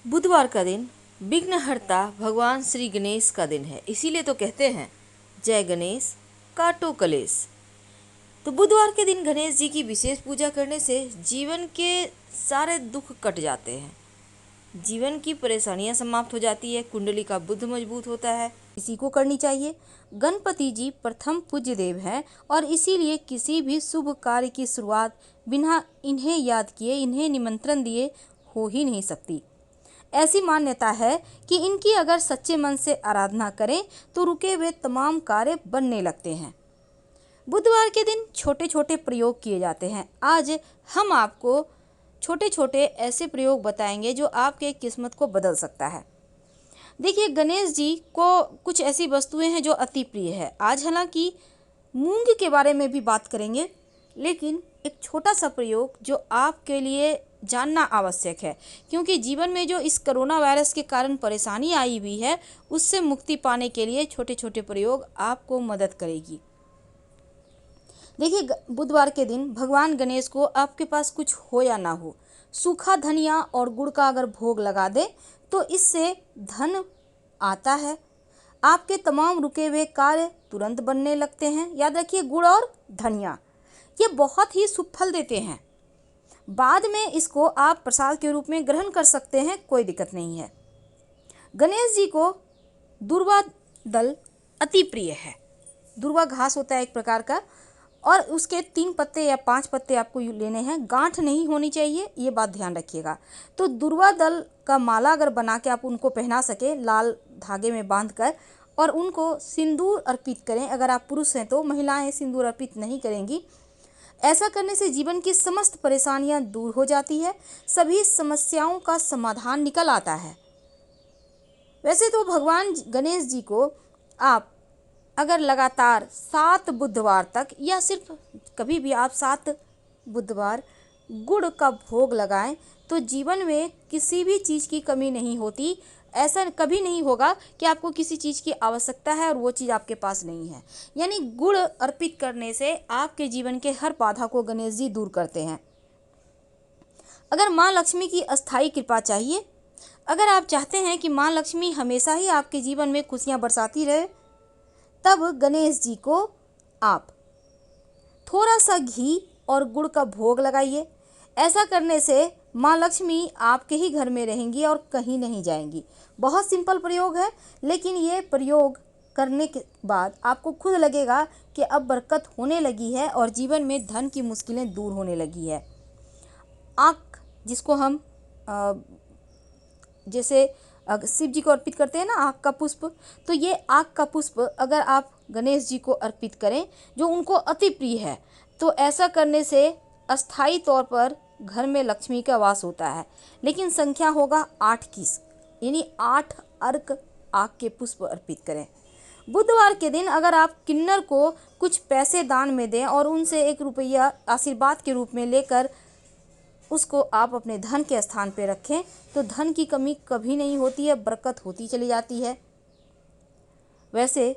बुधवार का दिन विघ्नहर्ता भगवान श्री गणेश का दिन है, इसीलिए तो कहते हैं जय गणेश काटो कलेश। तो बुधवार के दिन गणेश जी की विशेष पूजा करने से जीवन के सारे दुख कट जाते हैं, जीवन की परेशानियां समाप्त हो जाती है, कुंडली का बुद्ध मजबूत होता है। इसी को करनी चाहिए। गणपति जी प्रथम पूज्य देव हैं और इसीलिए किसी भी शुभ कार्य की शुरुआत बिना इन्हें याद किए, इन्हें निमंत्रण दिए हो ही नहीं सकती। ऐसी मान्यता है कि इनकी अगर सच्चे मन से आराधना करें तो रुके हुए तमाम कार्य बनने लगते हैं। बुधवार के दिन छोटे छोटे प्रयोग किए जाते हैं। आज हम आपको छोटे छोटे ऐसे प्रयोग बताएंगे जो आपके किस्मत को बदल सकता है। देखिए, गणेश जी को कुछ ऐसी वस्तुएं हैं जो अति प्रिय है। आज हालांकि मूंग के बारे में भी बात करेंगे, लेकिन एक छोटा सा प्रयोग जो आपके लिए जानना आवश्यक है, क्योंकि जीवन में जो इस कोरोना वायरस के कारण परेशानी आई हुई है उससे मुक्ति पाने के लिए छोटे छोटे प्रयोग आपको मदद करेगी। देखिए, बुधवार के दिन भगवान गणेश को आपके पास कुछ हो या ना हो, सूखा धनिया और गुड़ का अगर भोग लगा दे तो इससे धन आता है। आपके तमाम रुके हुए कार्य तुरंत बनने लगते हैं। याद रखिए, गुड़ और धनिया ये बहुत ही शुभ फल देते हैं। बाद में इसको आप प्रसाद के रूप में ग्रहण कर सकते हैं, कोई दिक्कत नहीं है। गणेश जी को दुर्वा दल अति प्रिय है। दुर्वा घास होता है एक प्रकार का, और उसके 3 पत्ते या 5 पत्ते आपको लेने हैं। गांठ नहीं होनी चाहिए, ये बात ध्यान रखिएगा। तो दुर्वा दल का माला अगर बना के आप उनको पहना सके लाल धागे में बांधकर, और उनको सिंदूर अर्पित करें। अगर आप पुरुष हैं तो, महिलाएं सिंदूर अर्पित नहीं करेंगी। ऐसा करने से जीवन की समस्त परेशानियां दूर हो जाती है, सभी समस्याओं का समाधान निकल आता है। वैसे तो भगवान गणेश जी को आप अगर लगातार 7 बुधवार तक, या सिर्फ कभी भी आप 7 बुधवार गुड़ का भोग लगाएं तो जीवन में किसी भी चीज़ की कमी नहीं होती। ऐसा कभी नहीं होगा कि आपको किसी चीज़ की आवश्यकता है और वो चीज़ आपके पास नहीं है। यानी गुड़ अर्पित करने से आपके जीवन के हर बाधा को गणेश जी दूर करते हैं। अगर माँ लक्ष्मी की अस्थायी कृपा चाहिए, अगर आप चाहते हैं कि माँ लक्ष्मी हमेशा ही आपके जीवन में खुशियाँ बरसाती रहे, तब गणेश जी को आप थोड़ा सा घी और गुड़ का भोग लगाइए। ऐसा करने से माँ लक्ष्मी आपके ही घर में रहेंगी और कहीं नहीं जाएंगी। बहुत सिंपल प्रयोग है, लेकिन ये प्रयोग करने के बाद आपको खुद लगेगा कि अब बरकत होने लगी है और जीवन में धन की मुश्किलें दूर होने लगी है। आँख, जिसको हम जैसे शिव जी को अर्पित करते हैं ना, आँख का पुष्प, तो ये आँख का पुष्प अगर आप गणेश जी को अर्पित करें जो उनको अति प्रिय है, तो ऐसा करने से अस्थाई तौर पर घर में लक्ष्मी का वास होता है। लेकिन संख्या होगा 8 की, यानी 8 अर्क आँख के पुष्प अर्पित करें। बुधवार के दिन अगर आप किन्नर को कुछ पैसे दान में दें और उनसे 1 रुपया आशीर्वाद के रूप में लेकर उसको आप अपने धन के स्थान पे रखें तो धन की कमी कभी नहीं होती है, बरकत होती चली जाती है। वैसे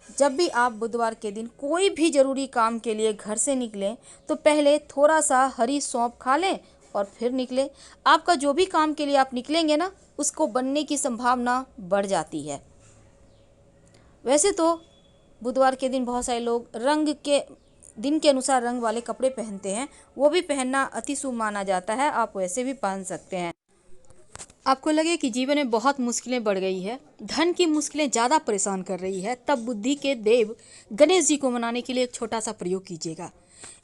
जब भी आप बुधवार के दिन कोई भी ज़रूरी काम के लिए घर से निकलें तो पहले थोड़ा सा हरी सौंफ खा लें और फिर निकलें। आपका जो भी काम के लिए आप निकलेंगे ना, उसको बनने की संभावना बढ़ जाती है। वैसे तो बुधवार के दिन बहुत सारे लोग रंग के दिन के अनुसार रंग वाले कपड़े पहनते हैं, वो भी पहनना अति शुभ माना जाता है। आप वैसे भी पहन सकते हैं। आपको लगे कि जीवन में बहुत मुश्किलें बढ़ गई है, धन की मुश्किलें ज़्यादा परेशान कर रही है, तब बुद्धि के देव गणेश जी को मनाने के लिए एक छोटा सा प्रयोग कीजिएगा।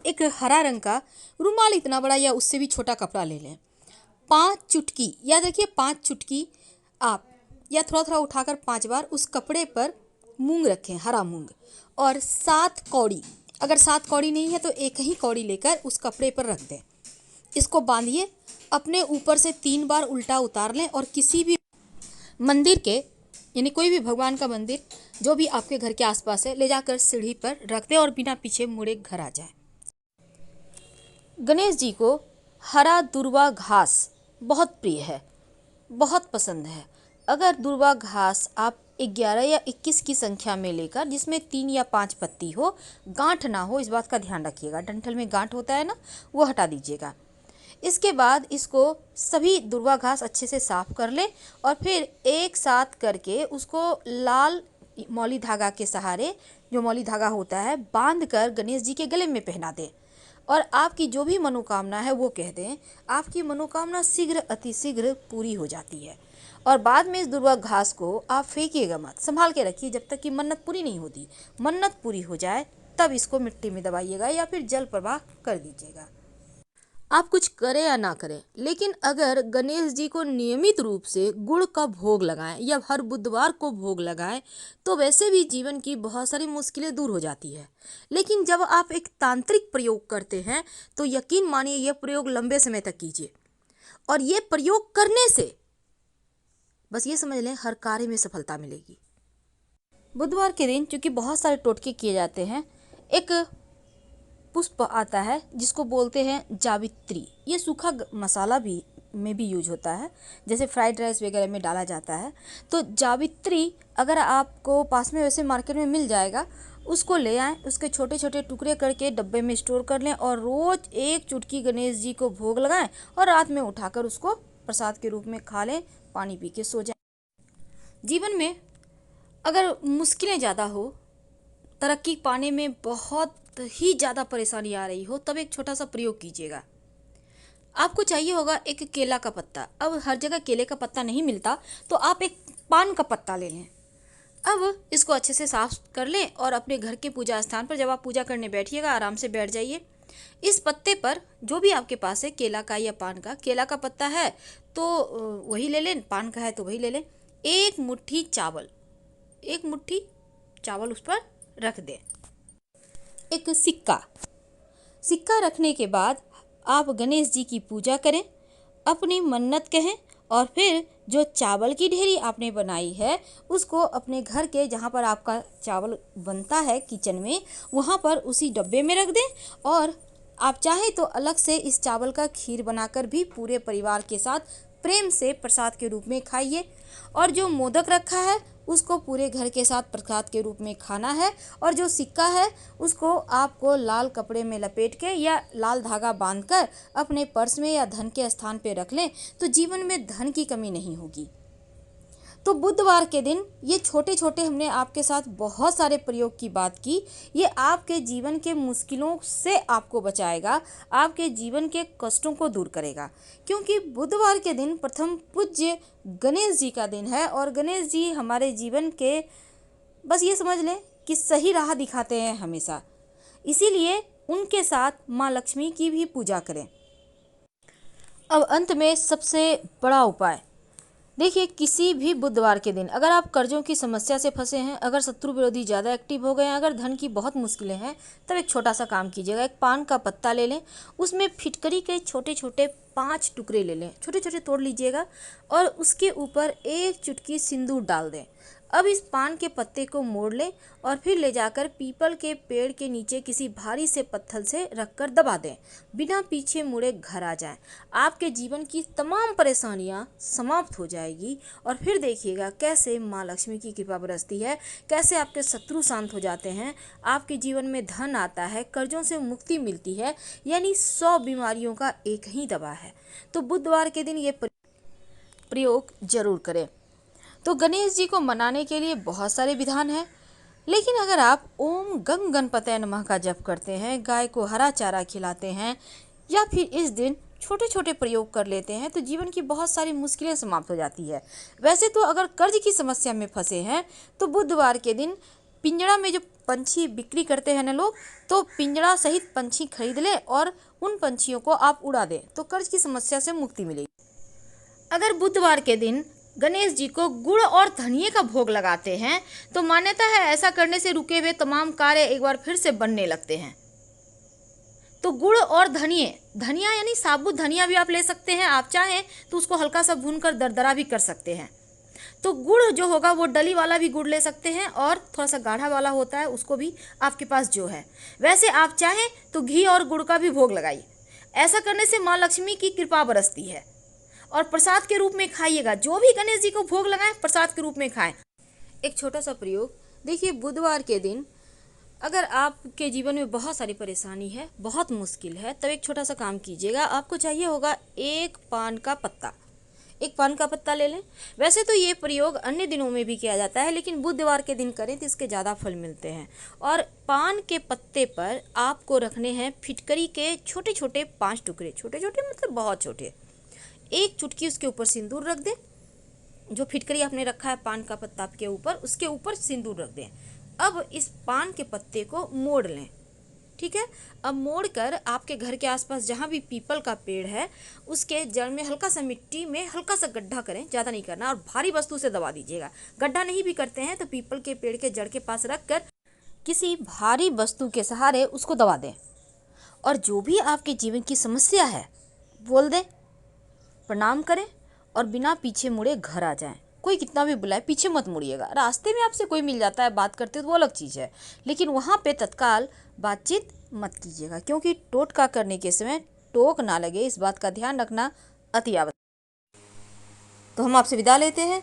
एक हरा रंग का रुमाल, इतना बड़ा या उससे भी छोटा कपड़ा ले लें। 5 चुटकी, याद रखिए 5 चुटकी आप, या थोड़ा थोड़ा उठाकर 5 बार उस कपड़े पर मूंग रखें, हरा मूंग, और 7 कौड़ी, अगर 7 कौड़ी नहीं है तो एक ही कौड़ी लेकर उस कपड़े पर रख दें। इसको बांधिए, अपने ऊपर से 3 बार उल्टा उतार लें और किसी भी मंदिर के, यानी कोई भी भगवान का मंदिर जो भी आपके घर के आसपास है, ले जाकर सीढ़ी पर रख दें और बिना पीछे मुड़े घर आ जाए। गणेश जी को हरा दुर्वा घास बहुत प्रिय है, बहुत पसंद है। अगर दुर्वा घास आप 11 या 21 की संख्या में लेकर, जिसमें 3 या 5 पत्ती हो, गांठ ना हो, इस बात का ध्यान रखिएगा। डंठल में गांठ होता है ना, वो हटा दीजिएगा। इसके बाद इसको सभी दुर्वा घास अच्छे से साफ कर ले और फिर एक साथ करके उसको लाल मौली धागा के सहारे, जो मौली धागा होता है, बांध कर गणेश जी के गले में पहना दे और आपकी जो भी मनोकामना है वो कह दें। आपकी मनोकामना शीघ्र अति शीघ्र पूरी हो जाती है। और बाद में इस दुर्वा घास को आप फेंकिएगा मत, संभाल के रखिए जब तक कि मन्नत पूरी नहीं होती। मन्नत पूरी हो जाए तब इसको मिट्टी में दबाइएगा या फिर जल प्रवाह कर दीजिएगा। आप कुछ करें या ना करें, लेकिन अगर गणेश जी को नियमित रूप से गुड़ का भोग लगाएं या हर बुधवार को भोग लगाएं तो वैसे भी जीवन की बहुत सारी मुश्किलें दूर हो जाती है। लेकिन जब आप एक तांत्रिक प्रयोग करते हैं तो यकीन मानिए यह प्रयोग लंबे समय तक कीजिए और ये प्रयोग करने से बस ये समझ लें हर कार्य में सफलता मिलेगी। बुधवार के दिन चूंकि बहुत सारे टोटके किए जाते हैं, एक पुष्प आता है जिसको बोलते हैं जावित्री। ये सूखा मसाला भी में भी यूज होता है, जैसे फ्राइड राइस वगैरह में डाला जाता है। तो जावित्री अगर आपको पास में वैसे मार्केट में मिल जाएगा, उसको ले आएँ, उसके छोटे छोटे टुकड़े करके डब्बे में स्टोर कर लें और रोज़ एक चुटकी गणेश जी को भोग लगाएं और रात में उठाकर उसको प्रसाद के रूप में खा लें, पानी पी के सो जाएं। जीवन में अगर मुश्किलें ज़्यादा हो, तरक्की पाने में बहुत ही ज़्यादा परेशानी आ रही हो, तब एक छोटा सा प्रयोग कीजिएगा। आपको चाहिए होगा एक केला का पत्ता। अब हर जगह केले का पत्ता नहीं मिलता तो आप एक पान का पत्ता ले लें। अब इसको अच्छे से साफ कर लें और अपने घर के पूजा स्थान पर जब आप पूजा करने बैठिएगा आराम से बैठ जाइए। इस पत्ते पर जो भी आपके पास है, केला का या पान का, केला का पत्ता है तो वही ले लें, पान का है तो वही ले लें। एक मुट्ठी चावल उस पर रख दें। एक सिक्का रखने के बाद आप गणेश जी की पूजा करें, अपनी मन्नत कहें और फिर जो चावल की ढेरी आपने बनाई है उसको अपने घर के जहाँ पर आपका चावल बनता है किचन में, वहाँ पर उसी डब्बे में रख दें और आप चाहें तो अलग से इस चावल का खीर बनाकर भी पूरे परिवार के साथ प्रेम से प्रसाद के रूप में खाइए। और जो मोदक रखा है उसको पूरे घर के साथ प्रसाद के रूप में खाना है और जो सिक्का है उसको आपको लाल कपड़े में लपेट के या लाल धागा बांधकर अपने पर्स में या धन के स्थान पे रख लें तो जीवन में धन की कमी नहीं होगी। तो बुधवार के दिन ये छोटे छोटे हमने आपके साथ बहुत सारे प्रयोग की बात की। ये आपके जीवन के मुश्किलों से आपको बचाएगा, आपके जीवन के कष्टों को दूर करेगा, क्योंकि बुधवार के दिन प्रथम पूज्य गणेश जी का दिन है और गणेश जी हमारे जीवन के बस ये समझ लें कि सही राह दिखाते हैं हमेशा। इसीलिए उनके साथ माँ लक्ष्मी की भी पूजा करें। अब अंत में सबसे बड़ा उपाय देखिए, किसी भी बुधवार के दिन अगर आप कर्जों की समस्या से फंसे हैं, अगर शत्रु विरोधी ज़्यादा एक्टिव हो गए हैं, अगर धन की बहुत मुश्किलें हैं, तब एक छोटा सा काम कीजिएगा। एक पान का पत्ता ले लें, उसमें फिटकरी के छोटे छोटे 5 टुकड़े ले लें, छोटे छोटे तोड़ लीजिएगा और उसके ऊपर एक चुटकी सिंदूर डाल दें। अब इस पान के पत्ते को मोड़ लें और फिर ले जाकर पीपल के पेड़ के नीचे किसी भारी से पत्थर से रखकर दबा दें। बिना पीछे मुड़े घर आ जाएं। आपके जीवन की तमाम परेशानियां समाप्त हो जाएगी और फिर देखिएगा कैसे माँ लक्ष्मी की कृपा बरसती है, कैसे आपके शत्रु शांत हो जाते हैं, आपके जीवन में धन आता है, कर्जों से मुक्ति मिलती है। यानी 100 बीमारियों का एक ही दवा है। तो बुधवार के दिन ये प्रयोग जरूर करें। तो गणेश जी को मनाने के लिए बहुत सारे विधान हैं, लेकिन अगर आप ओम गंग गणपतये नमः का जप करते हैं, गाय को हरा चारा खिलाते हैं या फिर इस दिन छोटे छोटे प्रयोग कर लेते हैं तो जीवन की बहुत सारी मुश्किलें समाप्त हो जाती है। वैसे तो अगर कर्ज की समस्या में फंसे हैं तो बुधवार के दिन पिंजड़ा में जो पंछी बिक्री करते हैं ना लोग, तो पिंजड़ा सहित पंछी खरीद लें और उन पंछियों को आप उड़ा दें तो कर्ज की समस्या से मुक्ति मिलेगी। अगर बुधवार के दिन गणेश जी को गुड़ और धनिये का भोग लगाते हैं तो मान्यता है ऐसा करने से रुके हुए तमाम कार्य एक बार फिर से बनने लगते हैं। तो गुड़ और धनिया यानी साबुत धनिया भी आप ले सकते हैं, आप चाहें तो उसको हल्का सा भूनकर दरदरा भी कर सकते हैं। तो गुड़ जो होगा वो डली वाला भी गुड़ ले सकते हैं और थोड़ा सा गाढ़ा वाला होता है उसको भी आपके पास जो है। वैसे आप चाहें तो घी और गुड़ का भी भोग लगाइए। ऐसा करने से माँ लक्ष्मी की कृपा बरसती है और प्रसाद के रूप में खाइएगा। जो भी गणेश जी को भोग लगाएं प्रसाद के रूप में खाएं। एक छोटा सा प्रयोग देखिए, बुधवार के दिन अगर आपके जीवन में बहुत सारी परेशानी है, बहुत मुश्किल है, तब एक छोटा सा काम कीजिएगा। आपको चाहिए होगा एक पान का पत्ता। एक पान का पत्ता ले लें। वैसे तो ये प्रयोग अन्य दिनों में भी किया जाता है, लेकिन बुधवार के दिन करें तो इसके ज़्यादा फल मिलते हैं। और पान के पत्ते पर आपको रखने हैं फिटकरी के छोटे छोटे 5 टुकड़े। छोटे छोटे मतलब बहुत छोटे। एक चुटकी उसके ऊपर सिंदूर रख दें। जो फिटकरी आपने रखा है पान का पत्ता के ऊपर, उसके ऊपर सिंदूर रख दें। अब इस पान के पत्ते को मोड़ लें। ठीक है। अब मोड़ कर आपके घर के आसपास जहाँ भी पीपल का पेड़ है, उसके जड़ में हल्का सा मिट्टी में हल्का सा गड्ढा करें, ज़्यादा नहीं करना, और भारी वस्तु से दबा दीजिएगा। गड्ढा नहीं भी करते हैं तो पीपल के पेड़ के जड़ के पास रख कर किसी भारी वस्तु के सहारे उसको दबा दें। और जो भी आपके जीवन की समस्या है बोल दें, प्रणाम करें और बिना पीछे मुड़े घर आ जाएं। कोई कितना भी बुलाए पीछे मत मुड़िएगा। रास्ते में आपसे कोई मिल जाता है, बात करते हो तो वो अलग चीज़ है, लेकिन वहाँ पे तत्काल बातचीत मत कीजिएगा, क्योंकि टोटका करने के समय टोक ना लगे, इस बात का ध्यान रखना अति आवश्यक। तो हम आपसे विदा लेते हैं।